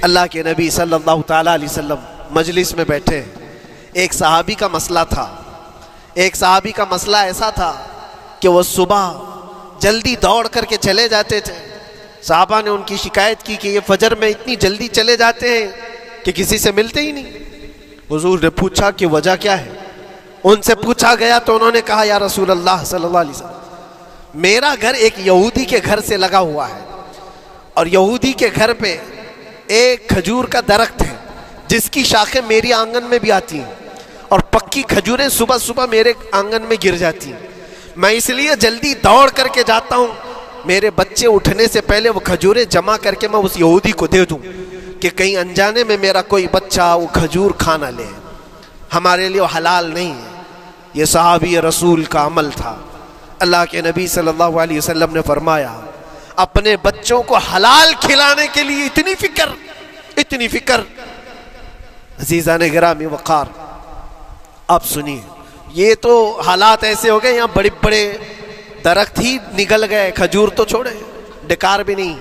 اللہ کے نبی صلی اللہ تعالیٰ علیہ وسلم مجلس میں بیٹھے ہیں۔ ایک صحابی کا مسئلہ تھا، ایک صحابی کا مسئلہ ایسا تھا کہ وہ صبح جلدی دوڑ کر کے چلے جاتے تھے۔ صحابہ نے ان کی شکایت کی کہ یہ فجر میں اتنی جلدی چلے جاتے ہیں کہ کسی سے ملتے ہی نہیں۔ حضور نے پوچھا کہ وجہ کیا ہے؟ ان سے پوچھا گیا تو انہوں نے کہا یا رسول اللہ صلی اللہ علیہ وسلم، میرا گھر ایک یہودی کے گھر سے لگا ہوا ہے، اور یہودی کے گھر پہ ایک کھجور کا درخت ہے جس کی شاخیں میری آنگن میں بھی آتی ہیں، اور پکی کھجوریں صبح صبح میرے آنگن میں گر جاتی ہیں۔ میں اس لیے جلدی دوڑ کر کے جاتا ہوں، میرے بچے اٹھنے سے پہلے وہ کھجوریں جمع کر کے میں اس یہودی کو دے دوں کہ کہیں انجانے میں میرا کوئی بچہ وہ کھجور کھا نہ لے، ہمارے لیے وہ حلال نہیں ہے۔ یہ صحابی رسول کا عمل تھا۔ اللہ کے نبی صلی اللہ علیہ وسلم نے فرمایا اپنے بچوں کو حلال کھلانے کے لیے اتنی فکر۔ عزیزان گرامی وقار، آپ سنیے، یہ تو حالات ایسے ہو گئے، یہاں بڑے بڑے درخت ہی نگل گئے، کھجور تو چھوڑے، ڈکار بھی نہیں،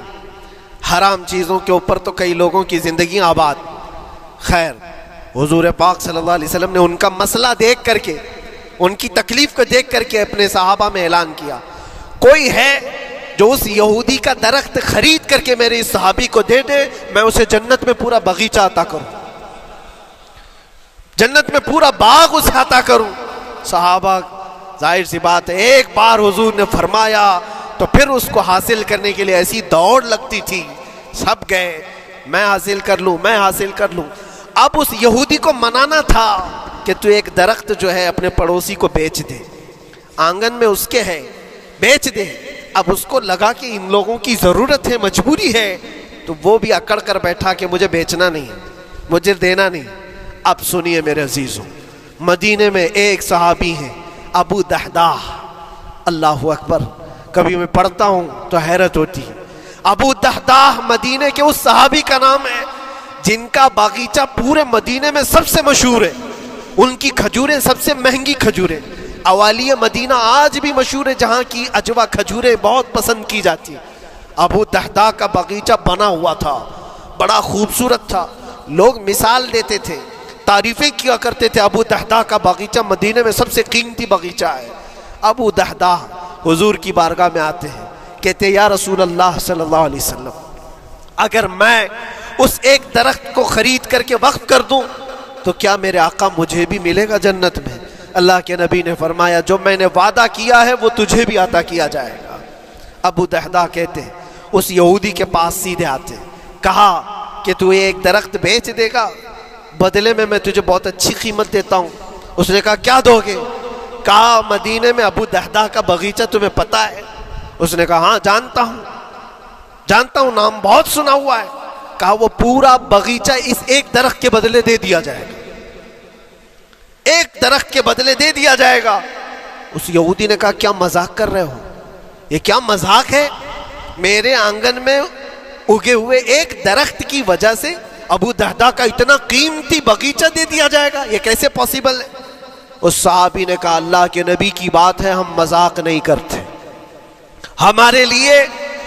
حرام چیزوں کے اوپر تو کئی لوگوں کی زندگیاں آباد۔ خیر، حضور پاک صلی اللہ علیہ وسلم نے ان کا مسئلہ دیکھ کر کے، ان کی تکلیف کو دیکھ کر کے اپنے صحابہ میں اعلان کیا، کوئی ہے جو اس یہودی کا درخت خرید کر کے میرے اس صحابی کو دے دے، میں اسے جنت میں پورا باغیچہ عطا کروں، جنت میں پورا باغ اسے عطا کروں۔ صحابہ، ظاہر سی بات ہے، ایک بار حضور نے فرمایا تو پھر اس کو حاصل کرنے کے لیے ایسی دوڑ لگتی تھی، سب گئے، میں حاصل کر لوں، میں حاصل کر لوں۔ اب اس یہودی کو منانا تھا کہ تو ایک درخت جو ہے اپنے پڑوسی کو بیچ دے، آنگن میں اس کے ہے، بیچ دے۔ اب اس کو لگا کہ ان لوگوں کی ضرورت ہے، مجبوری ہے، تو وہ بھی اکڑ کر بیٹھا کہ مجھے بیچنا نہیں، مجھے دینا نہیں۔ اب سنیے میرے عزیزوں، مدینے میں ایک صحابی ہیں ابو دحداح، اللہ اکبر، کبھی میں پڑھتا ہوں تو حیرت ہوتی ہے۔ ابو دحداح مدینے کے اس صحابی کا نام ہے جن کا باغیچہ پورے مدینے میں سب سے مشہور ہے، ان کی کھجوریں سب سے مہنگی کھجوریں، اوالی مدینہ آج بھی مشہور ہے، جہاں کی اجوا کھجوریں بہت پسند کی جاتی ہیں۔ ابو دحداح کا باغیچہ بنا ہوا تھا، بڑا خوبصورت تھا، لوگ مثال دیتے تھے، تعریفیں کیا کرتے تھے، ابو دحداح کا باغیچہ مدینے میں سب سے قیمتی باغیچہ ہے۔ ابو دحداح حضور کی بارگاہ میں آتے ہیں، کہتے ہیں یا رسول اللہ صلی اللہ علیہ وسلم، اگر میں اس ایک درخت کو خرید کر کے وقف کر دوں تو کیا میرے آقا مجھے بھی ملے گا جنت میں؟ اللہ کے نبی نے فرمایا جو میں نے وعدہ کیا ہے وہ تجھے بھی عطا کیا جائے گا۔ ابو دحداح کہتے ہیں اس یہودی کے پاس سیدھے آتے ہیں، کہا کہ تو ایک درخت بیچ دے گا، بدلے میں تجھے بہت اچھی قیمت دیتا ہوں۔ اس نے کہا کیا دو گے؟ کہا مدینے میں ابو دحداح کا باغیچہ تمہیں پتہ ہے؟ اس نے کہا ہاں جانتا ہوں، نام بہت سنا ہوا ہے۔ کہا وہ پورا باغیچہ اس ایک درخت کے بدلے دے دیا جائے گا، ایک درخت کے بدلے دے دیا جائے گا۔ اس یہودی نے کہا کیا مذاق کر رہے ہو؟ یہ کیا مذاق ہے؟ میرے آنگن میں اگے ہوئے ایک درخت کی وجہ سے ابو دحداح کا اتنا قیمتی باغیچہ دے دیا جائے گا، یہ کیسے پاسبل ہے؟ اس صحابی نے کہا اللہ کے نبی کی بات ہے، ہم مذاق نہیں کرتے، ہمارے لیے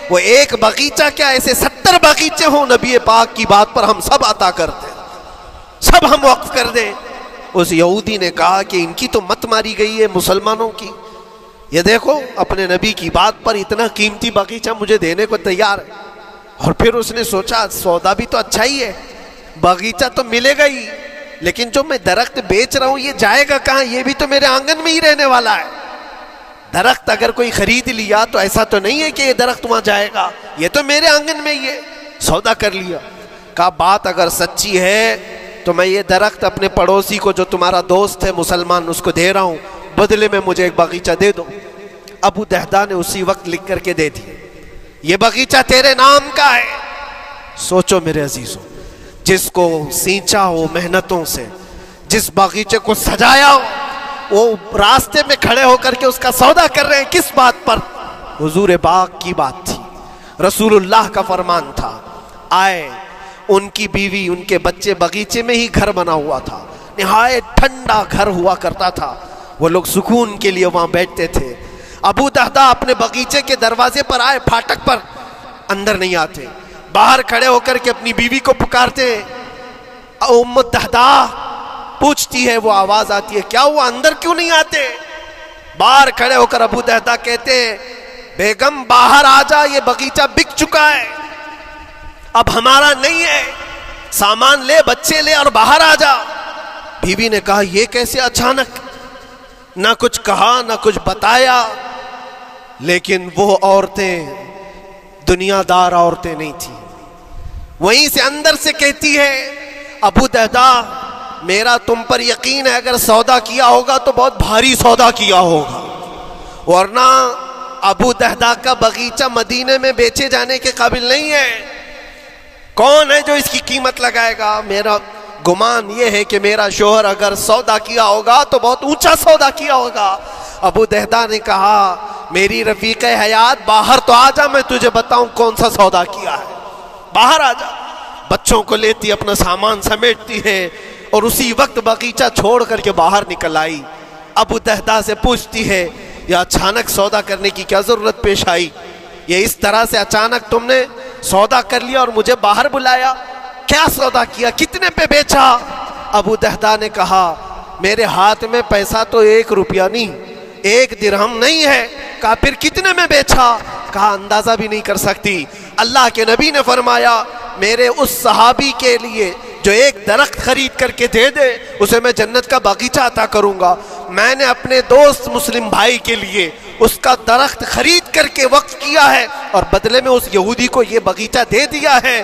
وہ ایک باغیچہ کیا ایسے 70 باغیچے ہوں، نبی پاک کی بات پر ہم سب عطا کر دیں، سب ہم وقف کر دیں۔ اس یہودی نے کہا کہ ان کی تو مت ماری گئی ہے مسلمانوں کی، یہ دیکھو اپنے نبی کی بات پر اتنا قیمتی باغیچہ مجھے دینے کو تیار ہے۔ اور پھر اس نے سوچا سودا بھی تو اچھا ہی ہے، باغیچہ تو ملے گا ہی، لیکن جو میں درخت بیچ رہا ہوں یہ جائے گا کہاں؟ یہ بھی تو میرے آنگن میں ہی رہنے والا ہے۔ درخت اگر کوئی خرید لیا تو ایسا تو نہیں ہے کہ یہ درخت وہاں جائے گا، یہ تو میرے آنگن میں ہی ہے۔ سودا کر لیا۔ کہا بات اگر سچی ہے تو میں یہ درخت اپنے پڑوسی کو جو تمہارا دوست ہے مسلمان اس کو دے رہا ہوں، بدلے میں مجھے ایک باغیچہ دے دو۔ ابو دحداح نے اسی وقت لکھ کر کے دے دیا، یہ باغیچہ تیرے نام کا ہے۔ سوچو میرے عزیزوں، جس کو سینچا ہو محنتوں سے، جس باغیچے کو سجایا ہو، وہ راستے میں کھڑے ہو کر کے اس کا سودا کر رہے ہیں، کس بات پر؟ حضور پاک کی بات تھی، رسول اللہ کا فرمان تھا۔ آئے، ان کی بیوی ان کے بچے، باغیچے میں ہی گھر بنا ہوا تھا، نہایت ٹھنڈا گھر ہوا کرتا تھا، وہ لوگ سکون کے لیے وہاں بیٹھتے تھے۔ ابو دحداح اپنے باغیچے کے دروازے پر آئے، پھاٹک پر، اندر نہیں آتے، باہر کھڑے ہو کر کے اپنی بیوی کو پکارتے، ام دہدا پوچھتی ہے، وہ آواز آتی ہے، کیا وہ اندر کیوں نہیں آتے؟ باہر کھڑے ہو کر ابو دہدا کہتے ہیں، بیگم باہر آ جا، یہ باغیچہ بک چکا ہے، اب ہمارا نہیں ہے، سامان لے، بچے لے اور باہر آ جا۔ بیوی نے کہا، یہ کیسے اچانک؟ نہ کچھ کہا نہ کچھ بتایا، لیکن وہ عورتیں دنیا دار عورتیں نہیں تھیں۔ وہیں سے اندر سے کہتی ہے، ابو دہدا میرا تم پر یقین ہے، اگر سودا کیا ہوگا تو بہت بھاری سودا کیا ہوگا، ورنہ ابو دہدا کا باغیچہ مدینے میں بیچے جانے کے قابل نہیں ہے، کون ہے جو اس کی قیمت لگائے گا؟ میرا گمان یہ ہے کہ میرا شوہر اگر سودا کیا ہوگا تو بہت اونچا سودا کیا ہوگا۔ ابو دہدا نے کہا، میری رفیق حیات باہر تو آ جا، میں تجھے بتاؤں کون سا سودا کیا ہے، باہر آ جا۔ بچوں کو لیتی، اپنا سامان سمیٹتی ہے اور اسی وقت باغیچہ چھوڑ کر کے باہر نکل آئی۔ ابو دہدا سے پوچھتی ہے، یہ اچانک سودا کرنے کی کیا ضرورت پیش آئی؟ یہ اس طرح سے اچانک تم نے سودا کر لیا اور مجھے باہر بلایا، کیا سودا کیا، کتنے پہ بیچا؟ ابو دہدا نے کہا، میرے ہاتھ میں پیسہ تو 1 روپیہ نہیں، 1 درہم نہیں ہے۔ کہا، پھر کتنے میں بیچا؟ کہا، اندازہ بھی نہیں کر سکتی۔ اللہ کے نبی نے فرمایا، میرے اس صحابی کے لیے جو ایک درخت خرید کر کے دے دے، اسے میں جنت کا باغیچہ عطا کروں گا۔ میں نے اپنے دوست مسلم بھائی کے لیے اس کا درخت خرید کر کے وقف کیا ہے اور بدلے میں اس یہودی کو یہ باغیچہ دے دیا ہے۔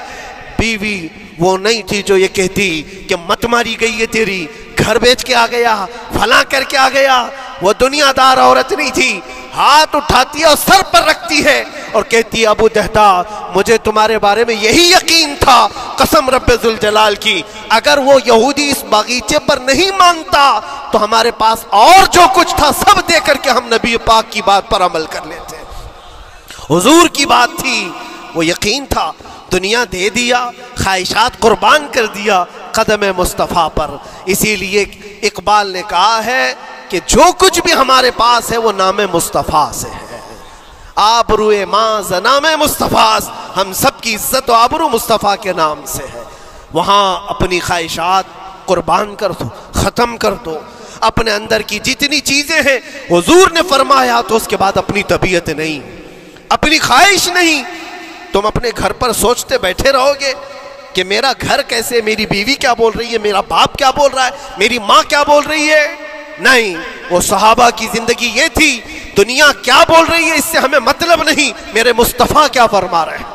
بیوی وہ نہیں تھی جو یہ کہتی کہ مت ماری گئی ہے تیری، گھر بیچ کے آ گیا، فلاں کر کے آ گیا۔ وہ دنیا دار عورت نہیں تھی، ہاتھ اٹھاتی ہے اور سر پر رکھتی ہے اور کہتی ہے، ابو دہدا مجھے تمہارے بارے میں یہی یقین تھا، قسم رب ذوالجلال کی، اگر وہ یہودی اس باغیچے پر نہیں مانتا تو ہمارے پاس اور جو کچھ تھا سب دے کر کے ہم نبی پاک کی بات پر عمل کر لیتے۔ حضور کی بات تھی، وہ یقین تھا، دنیا دے دیا، خواہشات قربان کر دیا قدم مصطفیٰ پر۔ اسی لیے اقبال نے کہا ہے کہ جو کچھ بھی ہمارے پاس ہے وہ نام مصطفیٰ سے ہے، آبرو ماز نام مصطفیٰ، ہم سب کی عزت و آبرو مصطفیٰ کے نام سے ہے۔ وہاں اپنی خواہشات قربان کر دو، ختم کر دو، اپنے اندر کی جتنی چیزیں ہیں حضور نے فرمایا، تو اس کے بعد اپنی طبیعت نہیں، اپنی خواہش نہیں۔ تم اپنے گھر پر سوچتے بیٹھے رہو گے کہ میرا گھر کیسے، میری بیوی کیا بول رہی ہے، میرا باپ کیا بول رہا ہے، میری ماں کیا بول رہی ہے؟ نہیں، وہ صحابہ کی زندگی یہ تھی، دنیا کیا بول رہی ہے اس سے ہمیں مطلب نہیں، میرے مصطفیٰ کیا فرما رہے ہیں۔